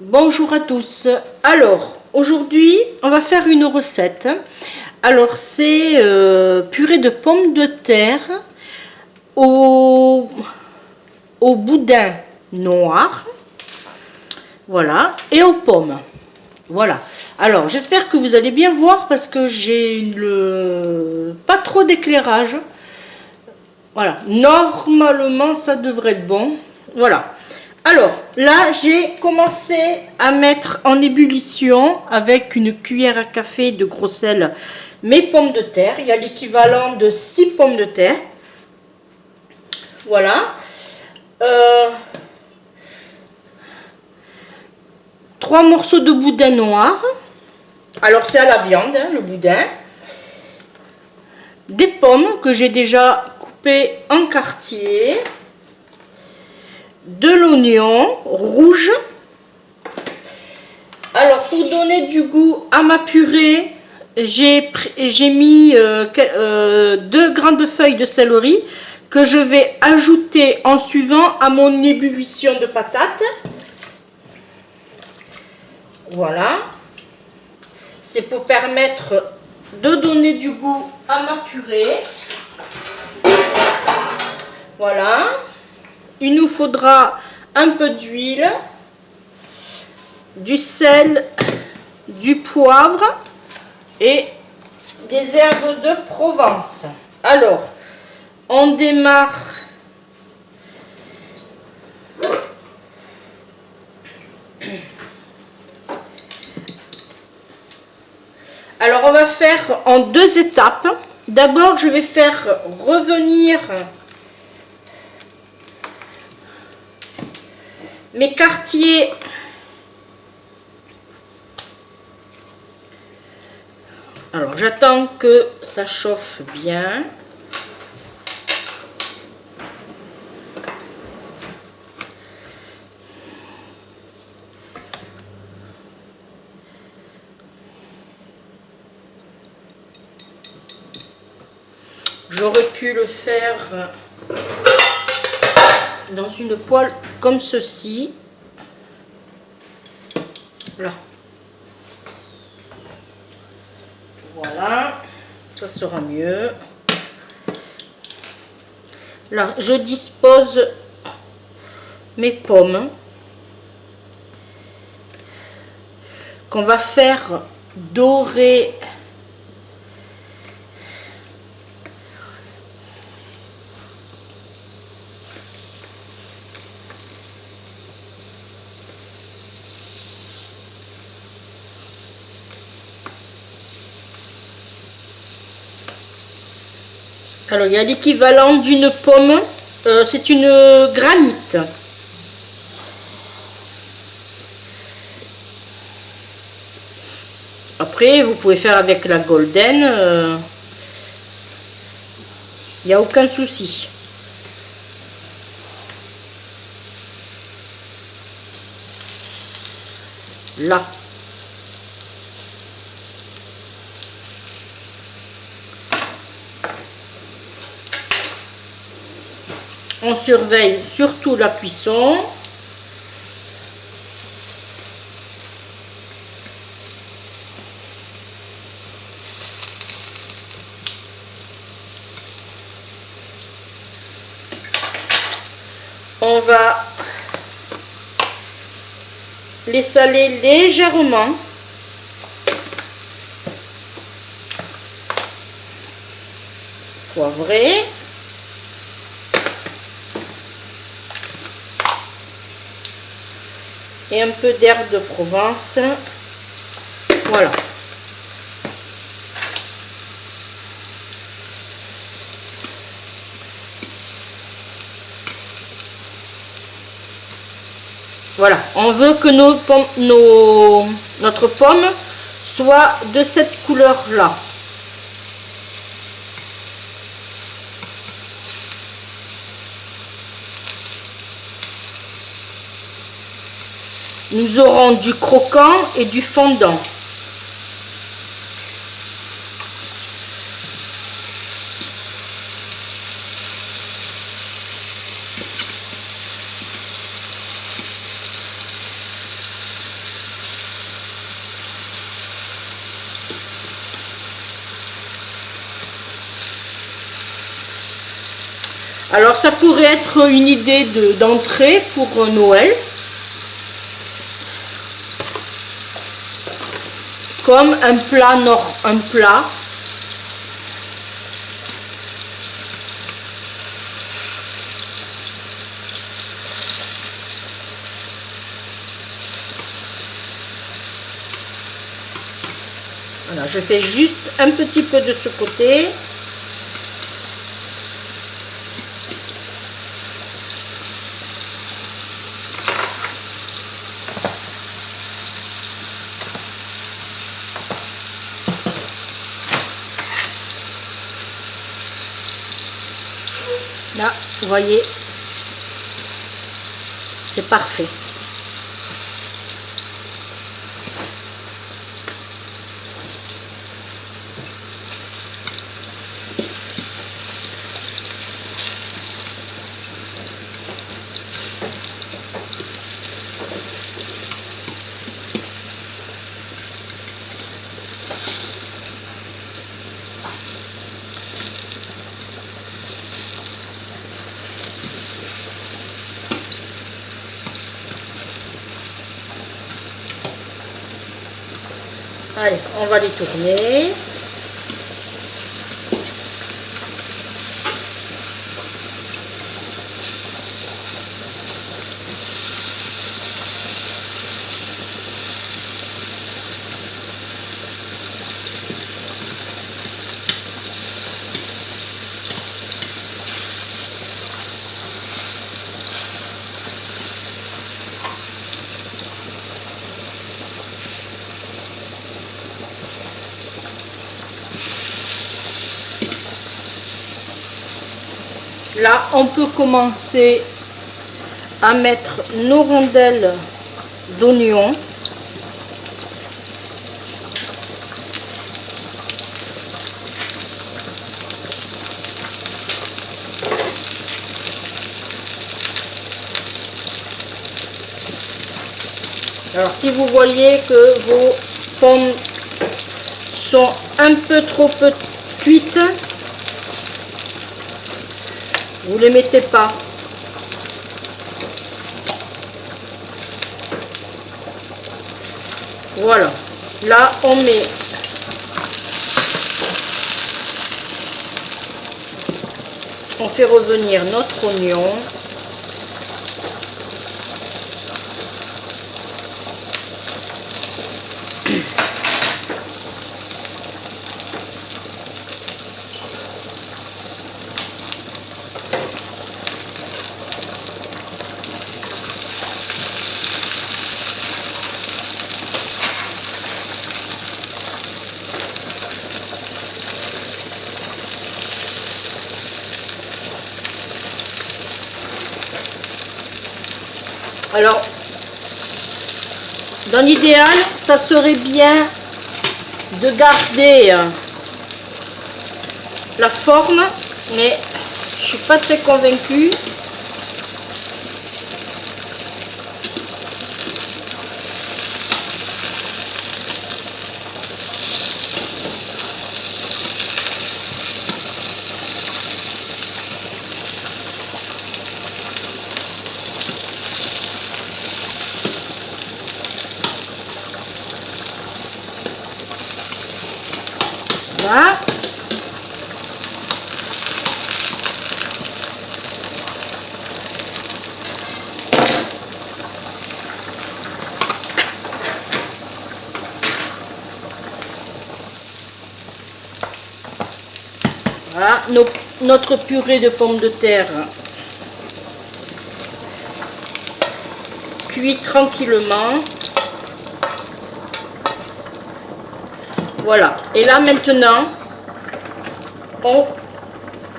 Bonjour à tous. Alors, aujourd'hui, on va faire une recette. Alors, c'est purée de pommes de terre au boudin noir. Voilà, et aux pommes. Voilà. Alors, j'espère que vous allez bien voir parce que j'ai pas trop d'éclairage. Voilà, normalement, ça devrait être bon. Voilà. Alors, là, j'ai commencé à mettre en ébullition avec une cuillère à café de gros sel mes pommes de terre. Il y a l'équivalent de 6 pommes de terre. Voilà. 3 morceaux de boudin noir. Alors, c'est à la viande, hein, le boudin. Des pommes que j'ai déjà coupées en quartiers. De l'oignon rouge. Alors, pour donner du goût à ma purée, j'ai mis 2 grandes feuilles de céleri que je vais ajouter en suivant à mon ébullition de patates. Voilà. C'est pour permettre de donner du goût à ma purée. Voilà. Il nous faudra un peu d'huile, du sel, du poivre et des herbes de Provence. Alors, on démarre Alors, on va faire en 2 étapes. D'abord, je vais faire revenir mes quartiers Alors, j'attends que ça chauffe bien. J'aurais pu le faire dans une poêle comme ceci. Là. Voilà. Ça sera mieux. Là, je dispose mes pommes qu'on va faire dorer. Alors, il y a l'équivalent d'une pomme, c'est une granite. Après, vous pouvez faire avec la golden, il n'y a aucun souci. Là. On surveille surtout la cuisson. On va les saler légèrement. Poivrer. Et un peu d'herbe de Provence. Voilà. Voilà, on veut que notre pomme soit de cette couleur-là. Nous aurons du croquant et du fondant. Alors ça pourrait être une idée d'entrée pour Noël. Comme un plat Voilà, je fais juste un petit peu de ce côté. Là, vous voyez, c'est parfait. Allez, on va les tourner. Là, on peut commencer à mettre nos rondelles d'oignons. Alors, si vous voyez que vos pommes sont un peu trop peu cuites, vous ne les mettez pas. Voilà. Là, on fait revenir notre oignon. Alors, dans l'idéal, ça serait bien de garder la forme, mais je suis pas très convaincue. Voilà. Voilà, notre purée de pommes de terre cuit tranquillement. Voilà, et là maintenant, on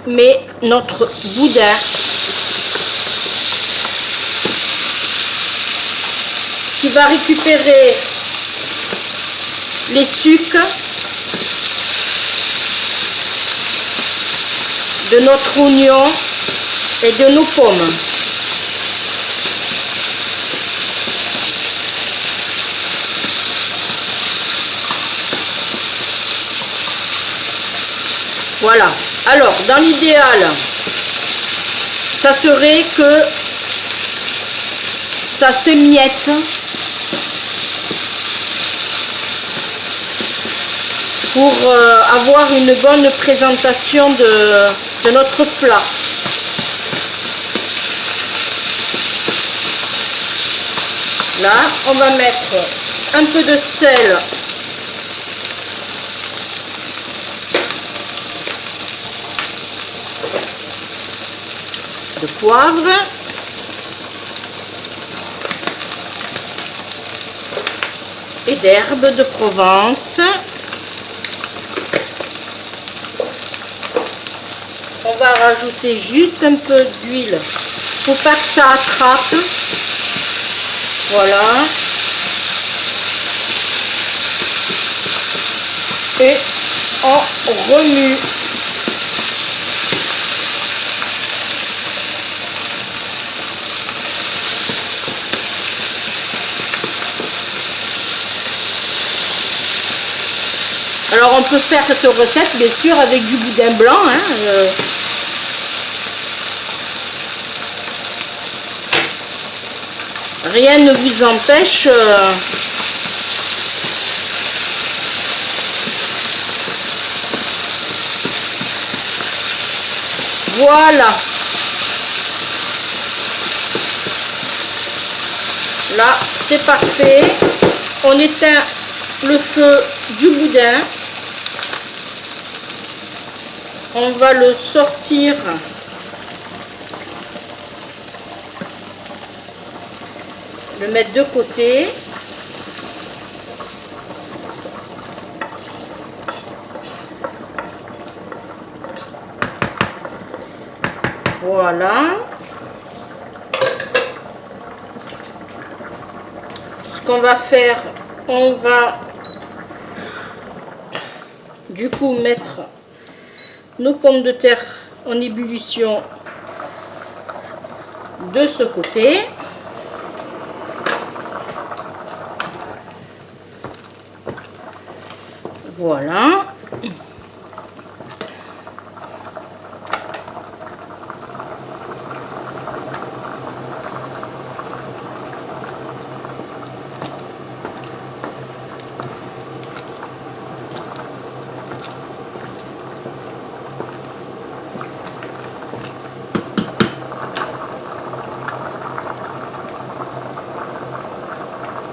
met notre boudin qui va récupérer les sucres de notre oignon et de nos pommes. Voilà. Alors, dans l'idéal, ça serait que ça s'émiette. Pour avoir une bonne présentation de notre plat. Là, on va mettre un peu de sel, de poivre, et d'herbes de Provence. On va rajouter juste un peu d'huile pour pas que ça attrape. Voilà. Et on remue. Alors on peut faire cette recette bien sûr avec du boudin blanc. Rien ne vous empêche voilà. Là c'est parfait. On éteint le feu du boudin. On va le sortir le mettre de côté. Voilà. Ce qu'on va faire, on va du coup mettre nos pommes de terre en ébullition de ce côté. Voilà.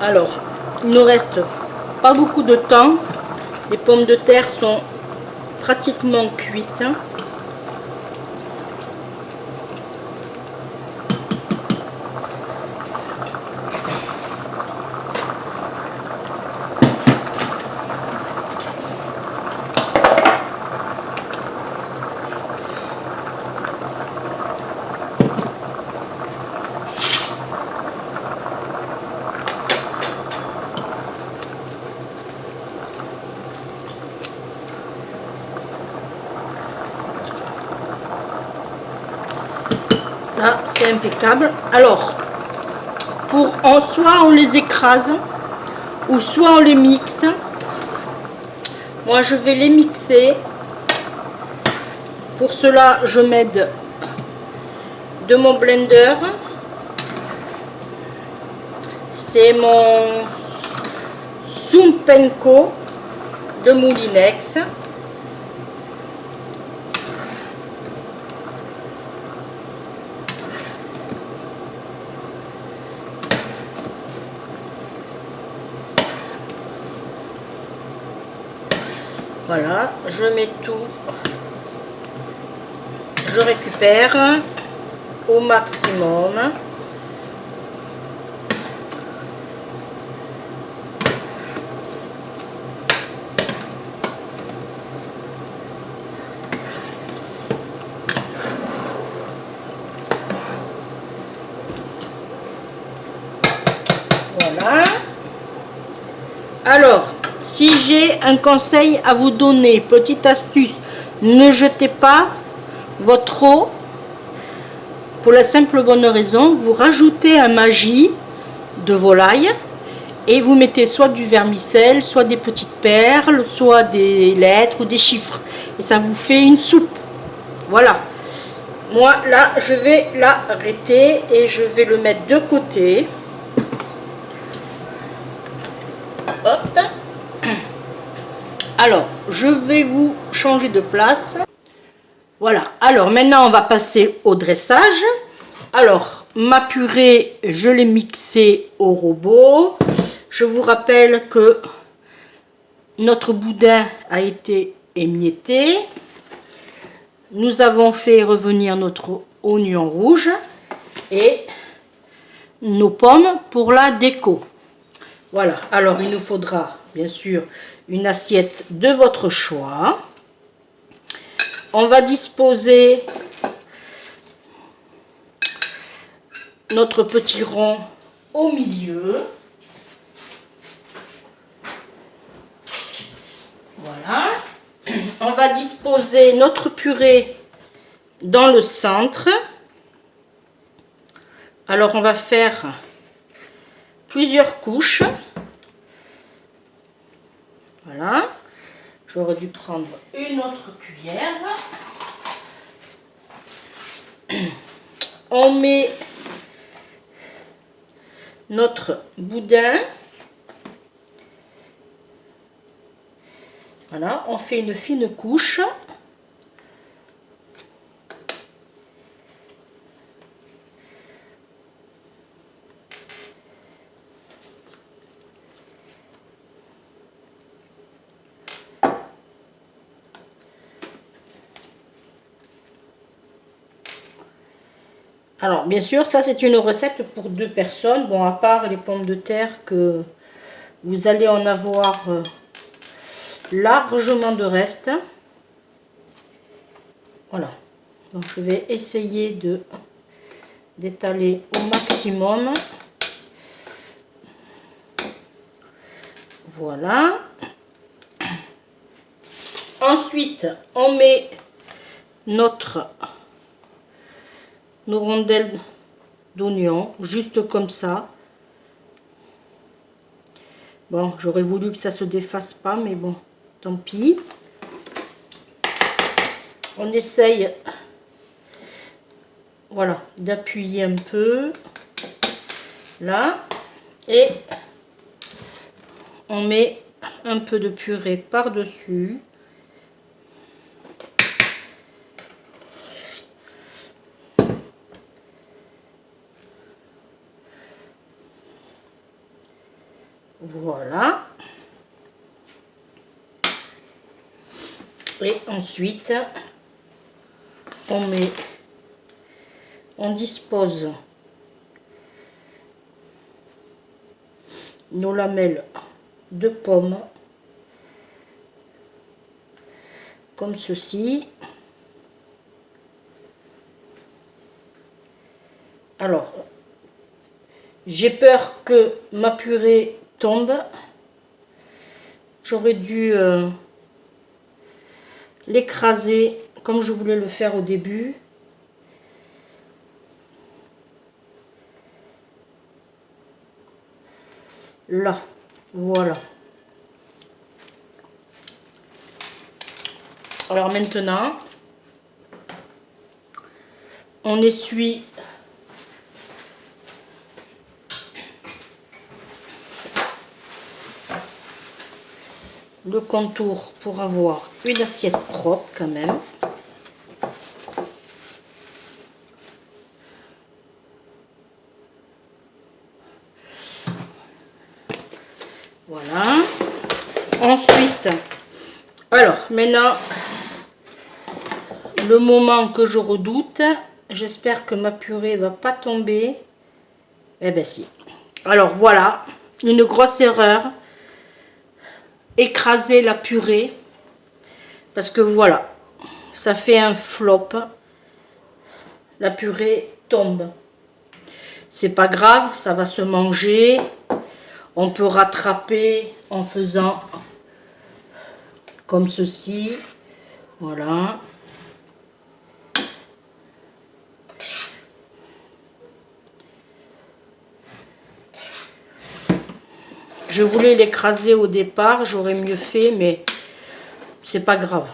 Alors, il ne reste pas beaucoup de temps. Les pommes de terre sont pratiquement cuites. Là, c'est impeccable. Alors, soit on les écrase, ou soit on les mixe. Moi, je vais les mixer. Pour cela, je m'aide de mon blender. C'est mon Sumpenco de Moulinex. Voilà, je mets tout, je récupère au maximum. Voilà. Alors, si j'ai un conseil à vous donner, petite astuce, ne jetez pas votre eau pour la simple bonne raison, vous rajoutez un magie de volaille et vous mettez soit du vermicelle, soit des petites perles, soit des lettres ou des chiffres. Et ça vous fait une soupe. Voilà. Moi, là, je vais l'arrêter et je vais le mettre de côté. Hop. Alors, je vais vous changer de place. Voilà. Alors, maintenant, on va passer au dressage. Alors, ma purée, je l'ai mixée au robot. Je vous rappelle que notre boudin a été émietté. Nous avons fait revenir notre oignon rouge et nos pommes pour la déco. Voilà, alors il nous faudra bien sûr une assiette de votre choix. On va disposer notre petit rond au milieu. Voilà. On va disposer notre purée dans le centre. Alors on va faire plusieurs couches. Voilà. J'aurais dû prendre une autre cuillère. On met notre boudin. Voilà, on fait une fine couche. Alors, bien sûr, ça c'est une recette pour 2 personnes. Bon, à part les pommes de terre que vous allez en avoir largement de reste. Voilà. Donc, je vais essayer d'étaler au maximum. Voilà. Ensuite, on met nos rondelles d'oignon, juste comme ça. Bon, j'aurais voulu que ça se défasse pas, mais bon, tant pis. On essaye, voilà, d'appuyer un peu, là, et on met un peu de purée par-dessus. Voilà. Et ensuite, on dispose nos lamelles de pommes comme ceci. Alors, j'ai peur que ma purée tombe. J'aurais dû l'écraser comme je voulais le faire au début. Là, voilà. Alors maintenant, on essuie le contour pour avoir une assiette propre quand même. Voilà. Ensuite, alors maintenant, le moment que je redoute, j'espère que ma purée va pas tomber. Eh ben si. Alors voilà, une grosse erreur. Écraser la purée. Parce que voilà, ça fait un flop. La purée tombe. C'est pas grave, ça va se manger. On peut rattraper en faisant comme ceci. Voilà. Je voulais l'écraser au départ, j'aurais mieux fait, mais c'est pas grave.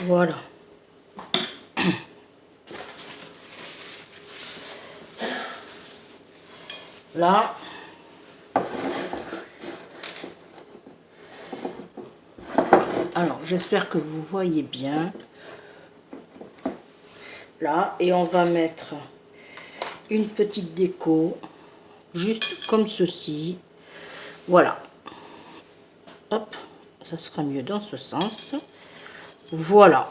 Voilà. Là. Alors, j'espère que vous voyez bien. Là, et on va mettre une petite déco, juste comme ceci. Voilà. Hop, ça sera mieux dans ce sens. Voilà.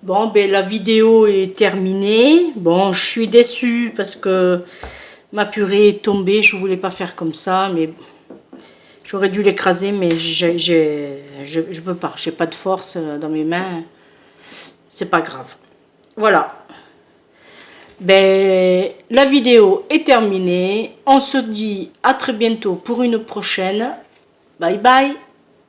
Bon, ben la vidéo est terminée. Bon, je suis déçue parce que ma purée est tombée. Je voulais pas faire comme ça, mais j'aurais dû l'écraser, mais je peux pas. J'ai pas de force dans mes mains. C'est pas grave. Voilà. Ben, la vidéo est terminée. On se dit à très bientôt pour une prochaine. Bye bye.